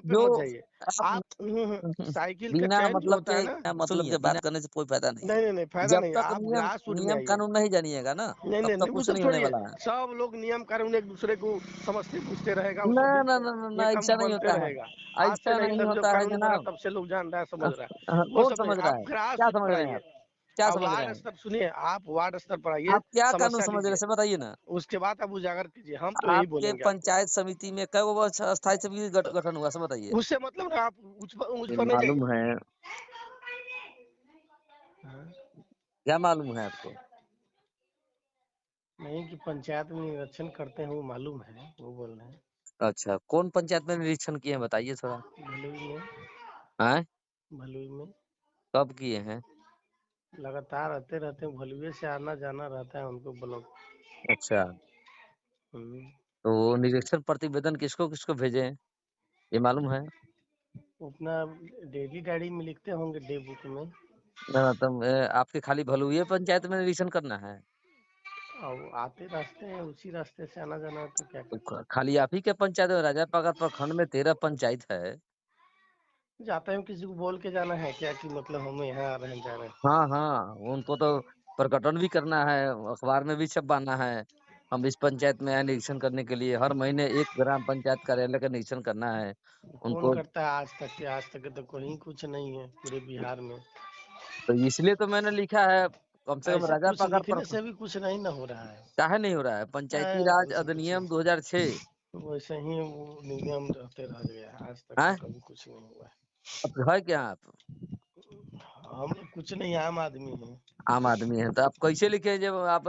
पे जो मत जाइए। आप आप साइकिल का बिना चैन जो मतलब होता है के ना, मतलब के बात करने से कोई फायदा नहीं है। नहीं, नहीं, नहीं, फ़ायदा जब नहीं है, तक आप नियम ग्रास रूट में नियम आइए। कानून नहीं जानिएगा ना, नहीं, तब नहीं, तक नहीं, वो कुछ सब नहीं होने छोड़िए, वाला है। सब लोग नियम कानून एक-दूसरे को समझते पूछते रहेगा, वो ना, सब भी ना, ना, ना, ना, एक हम ऐसा नहीं बनते होता है। रहेगा। आज से ऐसा नहीं, नहीं तब जब होता है कानून बना जनाब। तब से लोग जान रहा है, समझ रहा है। वो कौन सब नहीं, समझ रहा आप है? ग्रास क्या रूट समझ पर रहे हैं आइए। आप? क्या आप समझ रहे वार्ड हैं? स्तर सुनिए, आप वार्ड स्तर पर आइए, आप क्या कानून समस्या समझ रहे हैं? लीजिए, से बताइए ना। उसके बाद आप उजागर कीजिए, हम तो यही आपके बोलेंगे आपको। पंचायत समिति में कै गो स्थायी समिति गठन हुआ सब बताइए? उससे मतलब ना आप उस ये पर नहीं मालूम जाइए। है, हाँ, क्या मालूम है आपको? नहीं कि पंचायत में निरीक्षण करते हैं वो मालूम है, वो बोल रहे हैं। अच्छा, कौन पंचायत में निरीक्षण किए हैं बताइए थोड़ा? भलुई में, हैं? भलुई में कब किए हैं? लगातार आते रहते हैं, भलुए से आना जाना रहता है उनको ब्लॉक। अच्छा, हम्म, तो वो निरीक्षण प्रतिवेदन किसको-किसको भेजे हैं? ये मालूम है? अपना डेली डायरी में लिखते होंगे, डे बुक में। मतलब आपके खाली भलुइये पंचायत में निरीक्षण करना है? और आते रास्ते हैं, उसी रास्ते से आना जाना है, तो क्या तो करें। खाली आप ही के पंचायत में राजापाकर प्रखंड में 13 पंचायत है। जाते हैं, किसी को बोल के जाना है क्या कि मतलब हम यहाँ आ रहे हैं, जा रहे हैं। हाँ, हाँ, उनको तो प्रकटन भी करना है, अखबार में भी छपवाना है। हम इस पंचायत में आए निरीक्षण करने के लिए, हर महीने एक ग्राम पंचायत कार्यालय का निरीक्षण करना है। कौन उनको करता है आज तक के? आज तक तो कोई कुछ नहीं है पूरे बिहार में। तो इसलिए तो मैंने लिखा है, कम से कम ऐसे कुछ राजापाकर लिखने से भी कुछ नहीं ना हो रहा है। काहे नहीं हो रहा है? पंचायती राज वैसे कुछ अधिनियम 2006। वैसे ही वो नियम रहते रह गया, आज तक तो हैं? कभी कुछ नहीं हुआ है। अब है क्या आप? हम कुछ नहीं, आम आदमी हैं। आम आदमी हैं, तो आप कैसे लिखे जब आप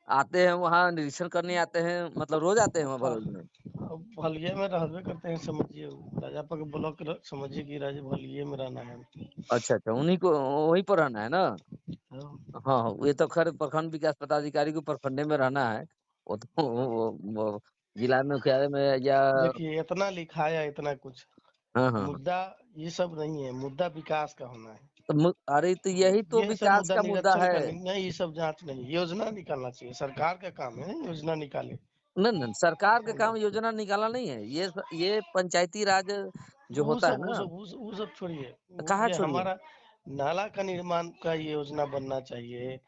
आते हैं वहाँ निरीक्षण करने आते हैं, मतलब रोज आते हैं वहाँ भदोही में? अब भलिये में रहबे करते हैं, समझिए राजापा के ब्लॉक समझिए कि राज भलिये में रहना है। अच्छा, अच्छा, उन्हीं को वहीं पर रहना है ना? हाँ। हाँ, हाँ, ये तो खैर प्रखंड विकास पदाधिकारी को प्रखंडे में रहना है। वो तो वो जिला मुख्यालय में या देखिए, इतना लिखाया, इतना कुछ हाँ, हाँ। मुद्दा ये सब नहीं है, मुद्दा विकास का होना है। तो अरे तो यही तो ये सब विकास मुद्दा का मुद्दा निरीक्षण है। का नहीं है, ये सब जांच नहीं, योजना निकालना चाहिए, सरकार का काम है योजना निकाले। नहीं, नहीं, सरकार का समझे? काम योजना निकालना नहीं है। ये पंचायती राज जो वो होता है सब वो ना, सब वो सब छोड़िए, कहाँ ये छोड़िए? हमारा नाला का निर्माण का योजना बनना चाहिए,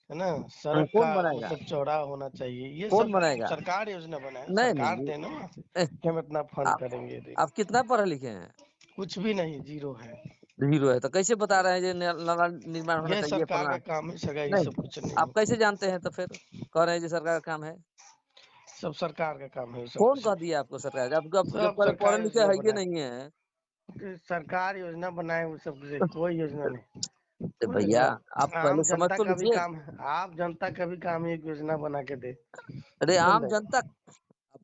है ना। सड़क का कौन बनाएगा? मतलब चौड़ा होना चाहिए, ये कौन सब बनाएगा? सरकार योजना बनाए, नहीं, सरकार नहीं, दे ना वहाँ से ए, कि हम इतना फंड आप करेंगे दे। आप कितना पढ़े लिखे हैं? कुछ भी नहीं, जीरो है। ज़ीरो है, तो कैसे बता रहे हैं ये नाला निर्माण होना ये चाहिए सरकार फलना? का काम है सगा, ये नहीं, सब कुछ नहीं आप है। कैसे जानते हैं तो फिर? कह रहे हैं जी सरकार का काम है। सब सरकार का काम है, ये सब कौन कुछ कह नहीं। दिया आपको सरकार? आप जब जब सब पढ़े सरकार लिखे योजना है ये बनाए, नहीं है। सरकार योजना बनाए, वो सब कोई योजना नहीं, तो कोई भैया योजना नहीं। आप पहले आम समझ जनता तो का भी लीजिए। काम है, आप जनता का भी काम है एक योजना बना के दे। अरे आम समझे? जनता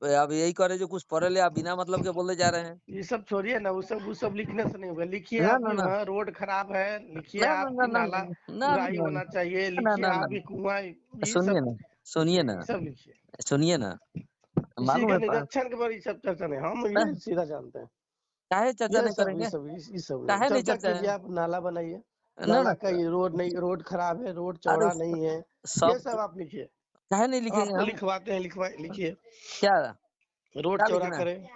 अब यही करे जो कुछ पढ़े ले, आप बिना मतलब के बोले जा रहे हैं। ये सब छोड़िए ना, वो सब लिखने से नहीं होगा। लिखिए ना, ना, आपकी ना, वहाँ रोड खराब है, लिखिए ना, ना, ना, आपकी ना, नाला ना, उड़ाही ना, होना चाहिए, ना, लिखिए ना, ना, आपकी कुआं, ये सुनिए सब ना, सुनिए लिखिए, ना, ये सब लिखिए। सुनिए ना, इसी मालूम के है निरीक्षण के बाद ये सब चर्चा नहीं, हम ये सीधा जानते हैं। काहे चर्चा नहीं करेंगे? ये सब नहीं काहे नहीं चर्चा चर्चा है? कीजिए, आप नाला बनाइए, ना, नाला ना, का ये रोड नहीं, रोड खराब है, रोड अरे चौड़ा नहीं है, ये सब सब आप लिखिए। काहे नहीं हम लिखेंगे आपको हम? लिखवाते हैं, लिखिए। क्या रोड क्या चौड़ा लिखना है? करें,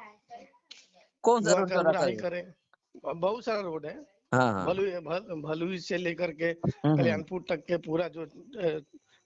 कौन सा वहाँ रोड का चौड़ा उड़ाही करे? करें। बहुत सारा रोड है, हाँ, हाँ। भलुई से लेकर के हम्म। कल्याणपुर तक के पूरा जो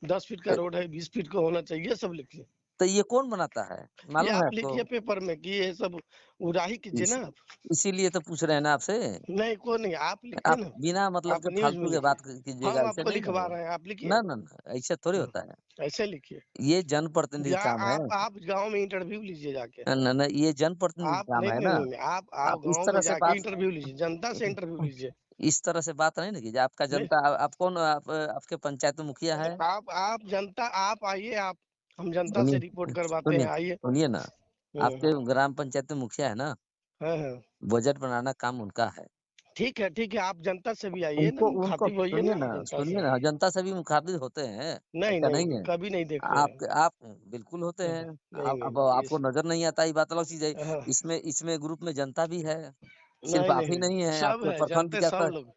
10 फीट का रोड है, 20 फीट का होना चाहिए, ये सब लिखिए। तो ये कौन बनाता है? ये मालूम है आप आपको? लिखिए पेपर में कि ये सब उड़ाही कीजिए ना आप। इसीलिए तो पूछ रहे हैं ना आपसे। नहीं, कोई नहीं, आप लिखिए आप ना, बिना मतलब आप के न्यूज में फालतू के लिखिए, बात कीजिएगा, हम ऐसे आपको नहीं ना लिखवा होगा। रहे हैं, आप लिखिए। ना, ना, ना, ऐसे थोड़ी होता है। ऐसे लिखिए। ये जनप्रतिनिधि या काम है। आप गांव में इंटरव्यू लीजिए जाके। ना, ना, ये जनप्रतिनिधि आप काम नहीं है नहीं ना। नहीं, नहीं, आप आप इस गांव में तरह से जाके बात इंटरव्यू लीजिए, जनता से इंटरव्यू लीजिए। इस तरह से बात नहीं ना कीजिए। आपका नहीं, जनता आप कौन आपके पंचायत में मुखिया है? आप जनता, आप आइए, आप हम जनता से रिपोर्ट सुनिए, करवाते हैं, सुनिए, आइए। सुनिए ना। हम्म, आपके ग्राम पंचायत में मुखिया है ना? हाँ हाँ, बजट बनाना काम उनका है। ठीक है, ठीक है, आप जनता से भी आइए ना, उनको उनको मुखातिब होइए ना जनता सुनिए से। ना, जनता से भी मुखातिब होते हैं। नहीं ऐसा नहीं, नहीं है। कभी नहीं देखे हैं। आप बिल्कुल होते हैं। नहीं अब नहीं, आपको नजर नहीं आता, ये बात अलग चीज है। हाँ, इसमें इसमें ग्रुप में जनता भी है। सिर्फ नहीं, आप ही नहीं, नहीं है, सब आपके है, प्रखंड जानते विकास सब लोग।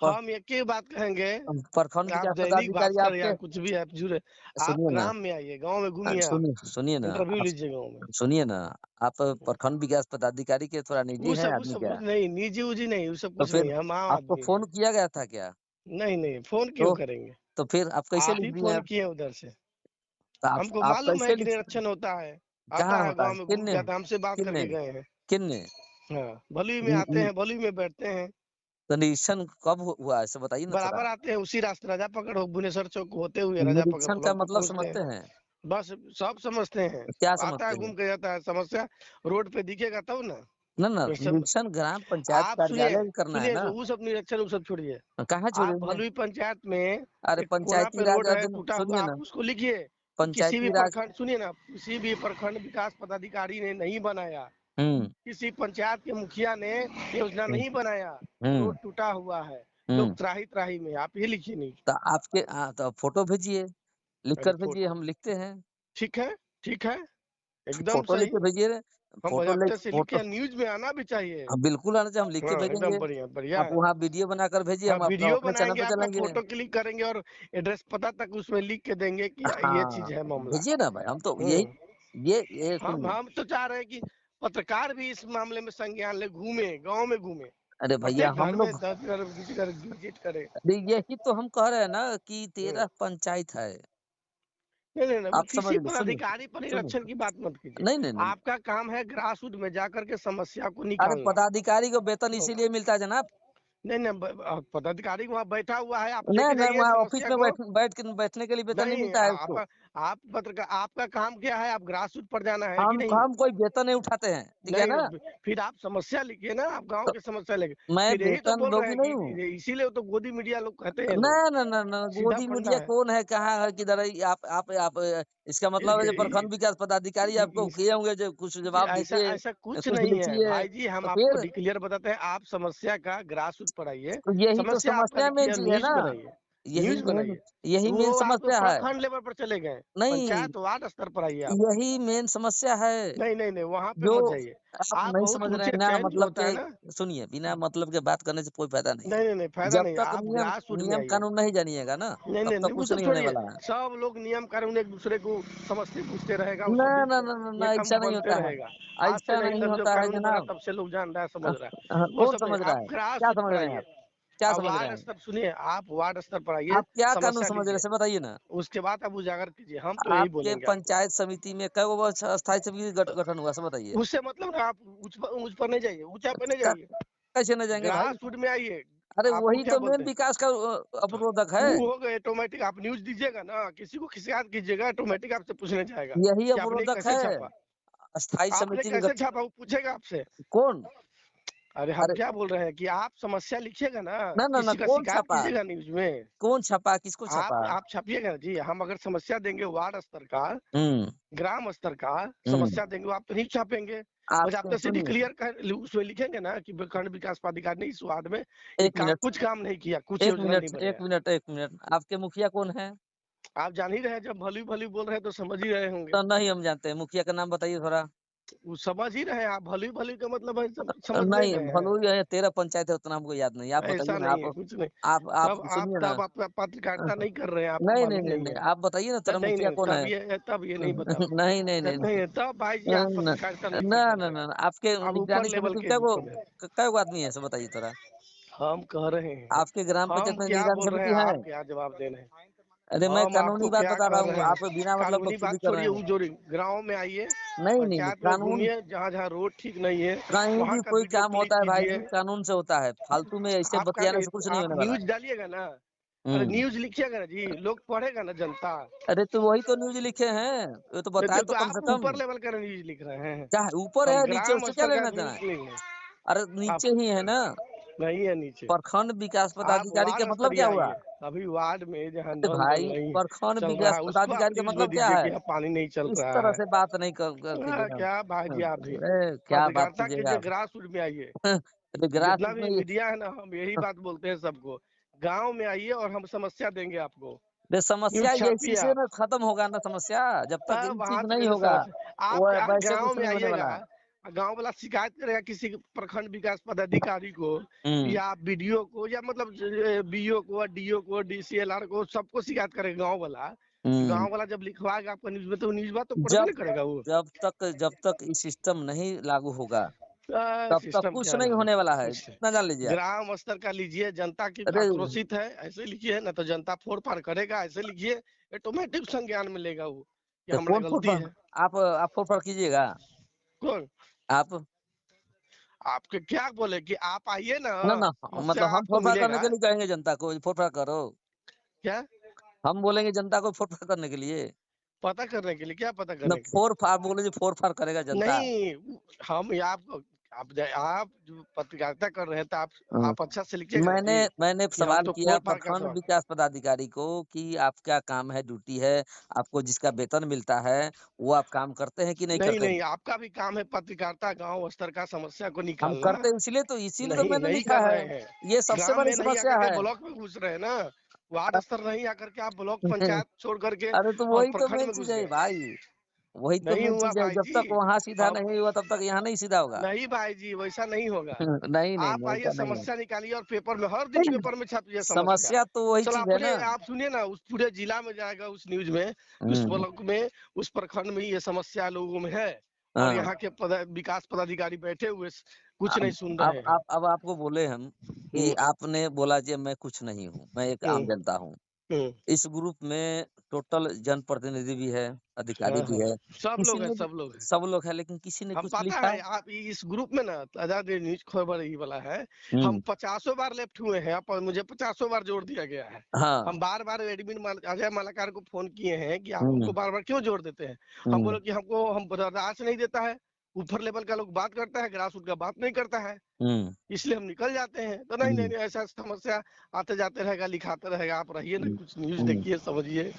हम एक ही बात कहेंगे, प्रखंड आप विकास दैनिक पदाधिकारी भास्कर या आपके। कुछ भी ऐप जुड़े, आप सुनिए ना, ग्राम में आइए, गाँव में घूमिए आप, सुनिए ना, इंटरव्यू आप लीजिए गाँव में। सुनिए ना, आप प्रखंड विकास पदाधिकारी के थोड़ा निजी हैं वो आदमी सब क्या? कुछ नहीं, निजी-उजी नहीं, वो सब तो कुछ फिर नहीं, हम आम आपको आदमी हैं। फ़ोन किया गया था क्या? नहीं, नहीं, फ़ोन क्यों तो करेंगे? फिर आप कैसे आप लिख ही दिए फ़ोन आप? किए उधर से। तो हमको आप मालूम है कैसे कि लिख निरीक्षण होता है, आता कहाँ है होता गाँव है? में घूम के किनने? आता है, हमसे बात किनने? करके गए हैं। किनने? हाँ, भलुई में न आते न हैं, भलुई में बैठते हैं, तो निरीक्षण कब हुआ ऐसे बताइए ना थोड़ा? बराबर आते हैं उसी रास्ते राजा पकड़ हो भुवनेश्वर चौक होते हुए राजा पकड़ निरीक्षण का ब्लॉक पे मतलब पहुँचते हैं। समझते हैं? बस सब समझते हैं, क्या आता है समझते घूम हैं? के जाता है, समस्या रोड पे दिखेगा तब ना। ना, ना, ये सब निरीक्षण ग्राम पंचायत आप सुनिए, कार्यालय करना है सुनिए ना? जो वो सब निरीक्षण वो सब छोड़िए। कहाँ आप छोड़ेंगे? भलुई पंचायत में अरे एक कोना पंचायती पे राज रोड है अधिन टूटा हुआ, सुनिए आप ना, उसको लिखिए कि किसी भी पंचायती राज। प्रखंड, सुनिए ना, किसी भी प्रखंड विकास पदाधिकारी ने नहीं बनाया, हुँ, किसी पंचायत के मुखिया ने योजना हुँ, नहीं बनाया, रोड हुँ, टूटा हुआ है, लोग हुँ। त्राही त्राही में, आप ये लिखिए न्यूज। तो आपके तो फ़ोटो भेजिए, लिख अरे कर भेजिए, हम लिखते हैं। ठीक है, ठीक है, एकदम फ़ोटो लिख सही। के भेजिए, हम फ़ोटो ले बजाबते से लिख फ़ोटो के न्यूज में आना भी चाहिए। बिल्कुल आना चाहिए, हम लिख के हाँ, भेजेंगे। एकदम बढ़िया, बढ़िया आप है। वहाँ वीडियो बनाकर भेजिए, हाँ, हम अपना वीडियो अपने चैनल बनाएँगे, पे आपका चलाएँगे। फ़ोटो क्लिक करेंगे और एड्रेस पता तक उसमें लिख के देंगे कि ये चीज़ हाँ, है मामला। भेजिए ना भाई, हम तो यही हुँ, ये सुनिए। हम तो चाह रहे हैं कि पत्रकार भी इस मामले में संज्ञान लें, घूमे, गाँव में घूमे, अरे भैया प्रत्येक हम घर में लोग 10 घर, 20 घर विज़िट करें। अरे यही तो हम कह रहे हैं ना कि हुँ, 13 पंचायत है। नहीं, नहीं, नहीं, वो आप समझ किसी लीजिए सुनिए, पदाधिकारी पर सुनिए। निरीक्षण की बात मत कीजिए। नहीं, नहीं, नहीं। आपका काम है ग्रास रूट में जाकर के समस्या को अरे निकालना। पदाधिकारी को वेतन तो इसीलिए मिलता है जनाब। नहीं, नहीं, पदाधिकारी वहाँ बैठा हुआ है, आप नहीं, लेके नहीं, जाइए वहाँ ऑफ़िस समस्या में को। बैठने के लिए वेतन नहीं नहीं, मिलता है उसको। आप पत्रकार, आपका काम क्या है? आप ग्रास रूट पर जाना है कि हम नहीं? हम कोई वेतन नहीं उठाते हैं, ठीक है नहीं, ना? फिर आप समस्या लिखिए ना, आप गाँव तो की समस्या लेके। मैं फिर यही तो वेतन बोल रहे भोगी हैं नहीं हूँ। कि इसीलिए तो गोदी मीडिया लोग कहते हैं ना, लोग, ना, ना, ना, सीधा गोदी फंडा मीडिया है। कौन है, कहाँ है, किधर है? आप इसका ये मतलब है जो ये प्रखंड विकास पदाधिकारी आपको इस किए होंगे जो कुछ जी, जवाब ऐसा दीजिए, ऐसा कुछ कुछ नहीं है लिखिए, भाई जी, हम तो आपको फिर क्लियर बताते हैं, आप समस्या का ग्रास रूट पर आइए, तो यही तो समस्या आपका समस्या मेन लिखिए, चीज़ है न्यूज़ ना, बनाइए, यही न्यूज़ मेन बनाइए। यही मेन वो आप तो समस्या है। प्रखंड लेवल पर चले गए, नहीं, पंचायत वार्ड स्तर पर आइए आप। यही मेन समस्या है। नहीं, नहीं, नहीं, वहाँ पे जो मत जाइए। आप आप नहीं बहुत समझ रहे हैं, ऊँचे बिना चैन जो मतलब होता है के ना। सुनिए, बिना मतलब के बात करने से कोई फ़ायदा नहीं है। नहीं, नहीं, नहीं, फ़ायदा जब नहीं है, तक आप नियम ग्रास रूट में नियम आइए। कानून नहीं जानिएगा ना, नहीं, तब नहीं, तक नहीं, वो कुछ सब नहीं होने छोड़िए, वाला है। सब लोग नियम कानून एक-दूसरे को समझते पूछते रहेगा, वो ना, सब भी ना, ना, ना, ना, ये काम ऐसा नहीं बनते होता है। रहेगा। आज से ऐसा नहीं, नहीं तब जब होता है कानून बना जनाब। तब से लोग जान रहा है, समझ रहा है। वो कौन सब नहीं, समझ रहा आप है? ग्रास क्या रूट समझ पर रहे हैं आइए। आप? क्या आप समझ रहे वार्ड हैं? स्तर सुनिए, आप वार्ड स्तर पर आइए, आप क्या कानून समस्या समझ रहे हैं? लीजिए, ऐसे बताइए ना। उसके बाद आप उजागर कीजिए, हम तो यही आपके बोलेंगे आपको। पंचायत समिति में कै गो स्थायी समिति गठन हुआ? सब बताइए। उससे मतलब ना, आप ऊँच पर नहीं जाइए, ऊँचा पे नहीं क जाइए, कैसे न जाएँगे भाई? ग्रास रूट में आइए। अरे आप वही ऊँचा तो मेन बोलते हैं। विकास का अवरोधक है। वो हो गए ऑटोमेटिक, आप न्यूज़ दीजिएगा ना, किसी को शिकायत कीजिएगा, ऑटोमेटिक आपसे पूछने जाएगा यही कि आपने अवरोधक कैसे है। छापा? स्थायी आपने समिति के कैसे गठन छापा? वो पूछेगा आपसे। कौन? अरे हम अरे क्या बोल रहे हैं कि आप समस्या लिखिएगा ना, ना, ना, ना किसी का कौन शिकायत छापा? कीजिएगा न्यूज़ में। कौन छापा? किसको छापा? आप छापिएगा ना जी, हम अगर समस्या देंगे वार्ड स्तर का, हुँ, ग्राम स्तर का हुँ। समस्या देंगे, वो आप तो नहीं छापेंगे। बस आप आपको तो सीधी सुनिए, क्लियर कर उसमें लिखेंगे ना कि खंड विकास पदाधिकारी ने इस वार्ड में ये 1 काम, मिनट, कुछ काम नहीं किया, कुछ 1 योजना नहीं मिनट, 1 बनाया। Minute, 1 minute. आपके मुखिया कौन है? आप जान ही रहे हैं, जब भली-भली बोल रहे हैं तो समझ ही रहे होंगे। तो नहीं हम जानते हैं। मुखिया का नाम बताइए थोड़ा। वो समझ ही रहे हैं आप, भली-भली का मतलब है सब समझ नहीं नहीं, रहे हैं। भलुई है 13 पंचायत है उतना हमको याद नहीं है। आप बताइए ऐसा ना नहीं है, कुछ नहीं। आप सुनिए ना। तब आप पत्रकारिता नहीं कर रहे हैं, आपको नहीं, नहीं, मालूम नहीं, नहीं नहीं, है। आप बताइए ना तेरा नहीं, मुखिया नहीं, कौन है? तब ये नहीं बता नहीं, नहीं, नहीं, नहीं, नहीं। तब भाई जी आप न पत्रकारिता नहीं ना, करते ना, रहेगा। ना, आपके आप ऊपर निगरानी लेवल समिति में के बंदे हैं। कै गो आदमी है? सब बताइए थोड़ा। हम कह रहे हैं, आपके ग्राम हम पंचायत में क्या निगरानी बोल रहे हैं, समिति है? आप क्या जवाब दे रहे हैं? अरे मैं हम आपको कानूनी बात क्या बता रहा कह हूँ, रहे हैं? आप बिना मतलब कानूनी बकचोदी बात कर रहे छोड़िए, हैं। वो जो गाँव में आइए, नहीं, नहीं, नहीं, पंचायत में कानून घूमिए, जहाँ-जहाँ रोड ठीक नहीं है, कहीं वहाँ भी का कोई वीडियो काम क्लिक होता है भाई कीजिए। जी, कानून से होता है। फालतू में ऐसे आप बतियाने से कुछ नहीं आप होने वाला है। न्यूज़ डालिएगा ना, अरे हुँ। न्यूज़ लिखिएगा ना जी, लोग पढ़ेगा ना जनता। अरे तो वही तो न्यूज़ लिखे हैं, ये तो बताए तो कम आप से कम। ऊपर लेवल का न्यूज़ लिख रहे हैं, क्या है ऊपर हम है, नीचे ग्राम उससे क्या स्तर का लेना-देना है? न्यूज़ नहीं है। अरे आप नीचे ही है ना, नहीं है नीचे। प्रखंड विकास आप पदाधिकारी का वार्ड मतलब स्तरीय क्या हुआ? आइए, अभी वार्ड में जहाँ अरे नल जल भाई नहीं प्रखंड चल रहा विकास है, उसको आप पदाधिकारी का न्यूज़ में मतलब क्या दीजिए है? कि यहाँ पानी नहीं चल इस रहा तरह है। से बात नहीं कर कीजिए ना। क्या भाई जी आप भी, अरे क्या बात पत्रकारिता कीजिएगा कीजिए, आप? ग्रास रूट में आइए। अरे ग्रास जितना रूट में भी ये मीडिया है ना, हम यही बात बोलते हैं सबको, गाँव में आइए और हम समस्या देंगे आपको। ये समस्या न्यूज़ ये छापिए इसी से आप। ना खत्म होगा ना समस्या, जब तक ये वहाँ चीज़ तक नहीं कैसे होगा, समस्या, वो वैसे गाँव कुछ में नहीं होने आइएगा, वाला है। गांव वाला शिकायत करेगा किसी प्रखंड विकास पदाधिकारी को हम्म या बीडीओ को या मतलब बीओ को डीओ को डीसीएलआर को, सबको शिकायत करेगा गांव वाला। हम्म गांव वाला जब लिखवाएगा आपका न्यूज में तो न्यूज तो पढ़बे जब नहीं करेगा वो। जब तक ये सिस्टम नहीं लागू होगा तब तक सिस्टम कुछ क्या नहीं लागू, होने वाला है, कुछ इतना जान लीजिए नहीं। आप। ग्राम स्तर का लीजिए, जनता की अरे आक्रोशित है ऐसे लिखिए, ना तो जनता फोड़ फाड़ करेगा ऐसे लिखिए, ऑटोमेटिक संज्ञान में लेगा वो कि तो हमारा कौन गलती है। आप फोड़ कीजिएगा कौन? आप? आपके क्या बोले कि आप आइए ना, ना ना, समस्या मतलब हम आपको फोड़ करने मिलेगा। के लिए कहेंगे जनता को फोड़ करो? क्या हम बोलेंगे जनता को फोड़ करने के लिए? पता करने के लिए? क्या पता ना करने के लिए? फोड़ बोले फोड़ करेगा जनता। नहीं, हम ये आप जो पत्रकारिता कर रहे हैं तो हम्म, आप अच्छा से लिखिएगा मैंने कि मैंने हम सवाल तो किया फोड़ फाड़ का प्रखंड सवाल। विकास पदाधिकारी को कि आप क्या काम है, ड्यूटी है, आपको जिसका वेतन मिलता है वो आप काम करते हैं कि नहीं नहीं करते हैं? नहीं, आपका भी काम है पत्रकारिता, गांव स्तर का समस्या को हम निकालना। करते हैं, इसीलिए तो नहीं मैंने नहीं लिखा कर है। रहे हैं। ये सबसे ग्राम बड़ी में नहीं समस्या आकर के है। ब्लॉक में घुस रहे हैं ना, वार्ड स्तर नहीं आकर के आप ब्लॉक पंचायत छोड़ करके अरे तो और वही तो प्रखंड मेन में चीज घुस है गए। भाई, वही तो नहीं मेन हुआ चीज है, भाई जब जी। तक वहां सीधा अब नहीं हुआ तब तक यहाँ नहीं सीधा होगा। नहीं भाई जी, वैसा नहीं होगा। नहीं नहीं आप नहीं, आइए, ऐसा नहीं है। समस्या निकालिए और पेपर में हर दिन पेपर में छापिए समस्या। समस्या तो वही चलो चीज है अपने ना। आप सुनिए ना, उस पूरे जिला में जाएगा उस न्यूज में, उस हम्म ब्लॉक में, उस प्रखंड में ये समस्या लोगों में है। और हाँ। यहाँ के विकास पदाधिकारी बैठे हुए कुछ नहीं अब सुन रहे हैं। अब आपको बोले हम कि हम्म आपने बोला कि मैं कुछ नहीं हूँ, मैं एक आम हम्म जनता हूँ। हम्म। इस ग्रुप में टोटल जनप्रतिनिधि भी है, अधिकारी हाँ भी हाँ, है, सब किसी लोग हैं, ने भी, सब लोग हैं। सब लोग है, लेकिन किसी ने हम कुछ पता लिखा। है आप इस ग्रुप में ना, आजाद न्यूज खबर ही वाला है। हम हम्म 50 बार लेफ्ट हुए हैं, अब मुझे 50 बार जोड़ दिया गया है। हाँ। हम बार बार एडमिन अजय मालाकार को फोन किए हैं कि आप हम्म हमको बार बार क्यों जोड़ देते हैं। हम हम्म बोले कि हमको हम बर्दाश्त नहीं देता है, ऊपर लेवल का लोग बात करता है, ग्रास रूट का बात नहीं करता है, हम्म इसलिए हम निकल जाते हैं। तो नहीं नहीं हम्म नहीं, ऐसा समस्या आते जाते रहेगा, लिखाते रहेगा, आप रहिए ना, हम्म कुछ न्यूज हम्म। देखिए समझिए।